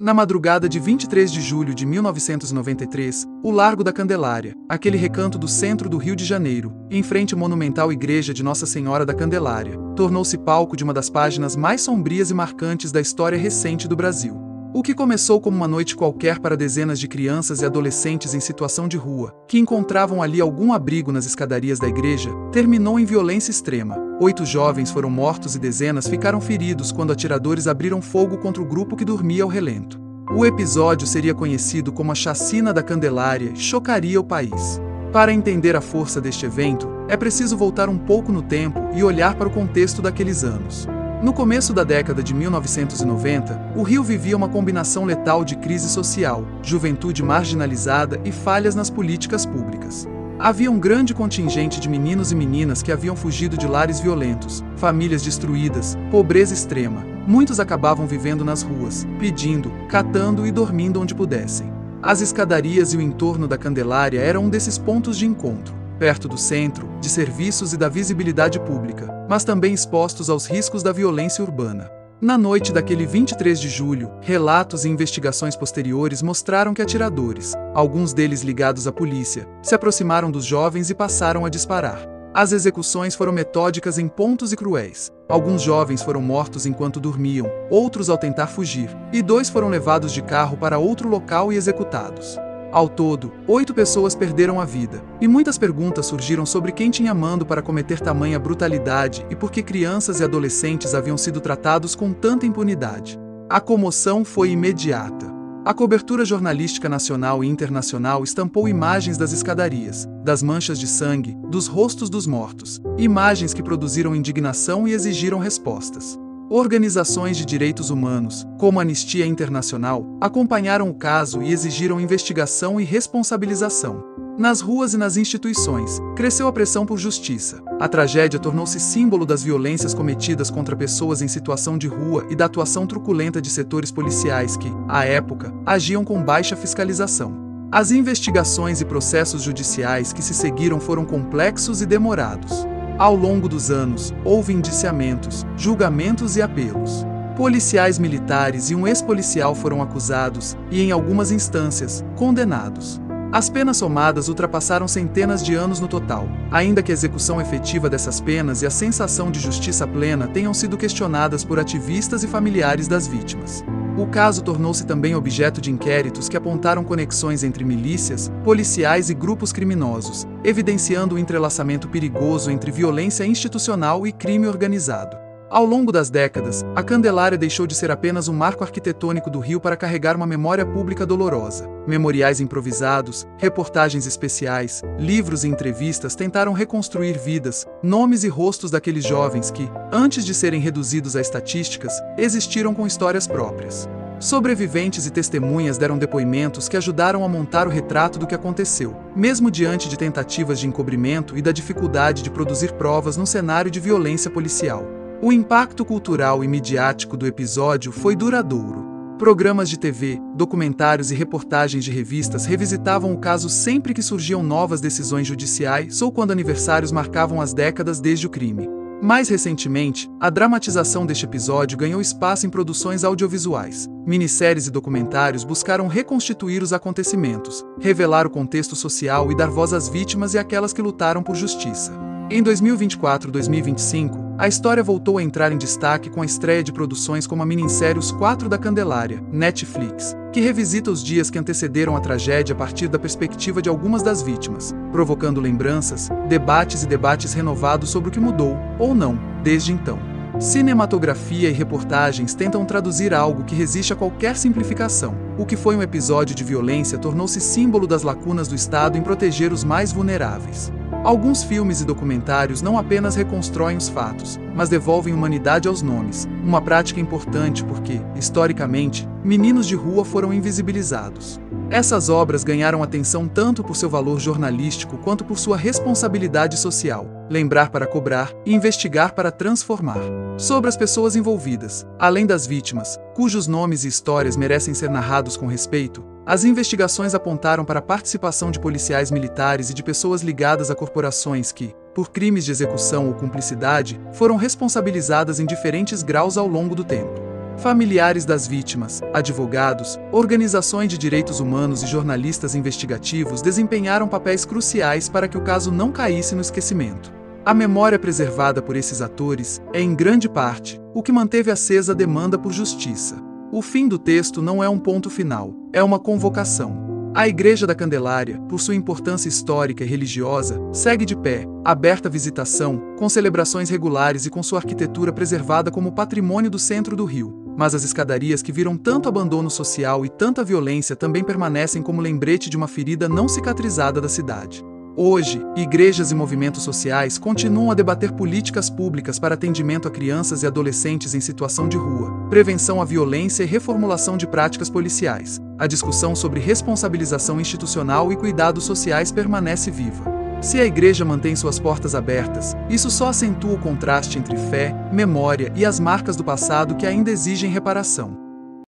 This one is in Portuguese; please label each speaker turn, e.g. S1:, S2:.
S1: Na madrugada de 23 de julho de 1993, o Largo da Candelária, aquele recanto do centro do Rio de Janeiro, em frente à monumental igreja de Nossa Senhora da Candelária, tornou-se palco de uma das páginas mais sombrias e marcantes da história recente do Brasil. O que começou como uma noite qualquer para dezenas de crianças e adolescentes em situação de rua, que encontravam ali algum abrigo nas escadarias da igreja, terminou em violência extrema. 8 jovens foram mortos e dezenas ficaram feridos quando atiradores abriram fogo contra o grupo que dormia ao relento. O episódio seria conhecido como a Chacina da Candelária e chocaria o país. Para entender a força deste evento, é preciso voltar um pouco no tempo e olhar para o contexto daqueles anos. No começo da década de 1990, o Rio vivia uma combinação letal de crise social, juventude marginalizada e falhas nas políticas públicas. Havia um grande contingente de meninos e meninas que haviam fugido de lares violentos, famílias destruídas, pobreza extrema. Muitos acabavam vivendo nas ruas, pedindo, catando e dormindo onde pudessem. As escadarias e o entorno da Candelária eram um desses pontos de encontro, perto do centro, de serviços e da visibilidade pública, mas também expostos aos riscos da violência urbana. Na noite daquele 23 de julho, relatos e investigações posteriores mostraram que atiradores, alguns deles ligados à polícia, se aproximaram dos jovens e passaram a disparar. As execuções foram metódicas em pontos e cruéis. Alguns jovens foram mortos enquanto dormiam, outros ao tentar fugir, e 2 foram levados de carro para outro local e executados. Ao todo, 8 pessoas perderam a vida, e muitas perguntas surgiram sobre quem tinha mando para cometer tamanha brutalidade e por que crianças e adolescentes haviam sido tratados com tanta impunidade. A comoção foi imediata. A cobertura jornalística nacional e internacional estampou imagens das escadarias, das manchas de sangue, dos rostos dos mortos, imagens que produziram indignação e exigiram respostas. Organizações de direitos humanos, como a Anistia Internacional, acompanharam o caso e exigiram investigação e responsabilização. Nas ruas e nas instituições, cresceu a pressão por justiça. A tragédia tornou-se símbolo das violências cometidas contra pessoas em situação de rua e da atuação truculenta de setores policiais que, à época, agiam com baixa fiscalização. As investigações e processos judiciais que se seguiram foram complexos e demorados. Ao longo dos anos, houve indiciamentos, julgamentos e apelos. Policiais militares e um ex-policial foram acusados e, em algumas instâncias, condenados. As penas somadas ultrapassaram centenas de anos no total, ainda que a execução efetiva dessas penas e a sensação de justiça plena tenham sido questionadas por ativistas e familiares das vítimas. O caso tornou-se também objeto de inquéritos que apontaram conexões entre milícias, policiais e grupos criminosos, evidenciando o entrelaçamento perigoso entre violência institucional e crime organizado. Ao longo das décadas, a Candelária deixou de ser apenas um marco arquitetônico do Rio para carregar uma memória pública dolorosa. Memoriais improvisados, reportagens especiais, livros e entrevistas tentaram reconstruir vidas, nomes e rostos daqueles jovens que, antes de serem reduzidos a estatísticas, existiram com histórias próprias. Sobreviventes e testemunhas deram depoimentos que ajudaram a montar o retrato do que aconteceu, mesmo diante de tentativas de encobrimento e da dificuldade de produzir provas num cenário de violência policial. O impacto cultural e midiático do episódio foi duradouro. Programas de TV, documentários e reportagens de revistas revisitavam o caso sempre que surgiam novas decisões judiciais ou quando aniversários marcavam as décadas desde o crime. Mais recentemente, a dramatização deste episódio ganhou espaço em produções audiovisuais. Minisséries e documentários buscaram reconstituir os acontecimentos, revelar o contexto social e dar voz às vítimas e àquelas que lutaram por justiça. Em 2024 e 2025, a história voltou a entrar em destaque com a estreia de produções como a minissérie Os 4 da Candelária, Netflix, que revisita os dias que antecederam a tragédia a partir da perspectiva de algumas das vítimas, provocando lembranças, debates e debates renovados sobre o que mudou, ou não, desde então. Cinematografia e reportagens tentam traduzir algo que resiste a qualquer simplificação. O que foi um episódio de violência tornou-se símbolo das lacunas do Estado em proteger os mais vulneráveis. Alguns filmes e documentários não apenas reconstroem os fatos, mas devolvem humanidade aos nomes, uma prática importante porque, historicamente, meninos de rua foram invisibilizados. Essas obras ganharam atenção tanto por seu valor jornalístico quanto por sua responsabilidade social, lembrar para cobrar e investigar para transformar. Sobre as pessoas envolvidas, além das vítimas, cujos nomes e histórias merecem ser narrados com respeito, as investigações apontaram para a participação de policiais militares e de pessoas ligadas a corporações que, por crimes de execução ou cumplicidade, foram responsabilizadas em diferentes graus ao longo do tempo. Familiares das vítimas, advogados, organizações de direitos humanos e jornalistas investigativos desempenharam papéis cruciais para que o caso não caísse no esquecimento. A memória preservada por esses atores é, em grande parte, o que manteve acesa a demanda por justiça. O fim do texto não é um ponto final, é uma convocação. A Igreja da Candelária, por sua importância histórica e religiosa, segue de pé, aberta à visitação, com celebrações regulares e com sua arquitetura preservada como patrimônio do centro do Rio. Mas as escadarias que viram tanto abandono social e tanta violência também permanecem como lembrete de uma ferida não cicatrizada da cidade. Hoje, igrejas e movimentos sociais continuam a debater políticas públicas para atendimento a crianças e adolescentes em situação de rua, prevenção à violência e reformulação de práticas policiais. A discussão sobre responsabilização institucional e cuidados sociais permanece viva. Se a igreja mantém suas portas abertas, isso só acentua o contraste entre fé, memória e as marcas do passado que ainda exigem reparação.